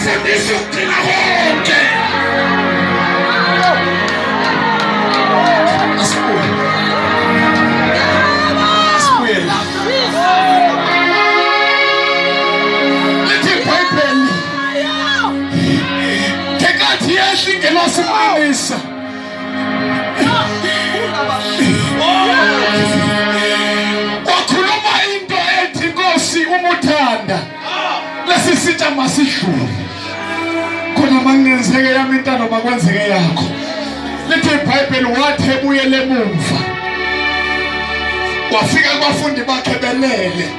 ufundisa ukugcina konke. Lithi iBhayibheli kekathi yehla ingelosi iqinisa wakhuluma into ethi Nkosi uma uthanda lesi sitsha masidlule khona mangenzeke yami intando makwenzeke yakho. Lithi iBhayibheli wathi ebuyele emuva wafika abafundi bakhe belele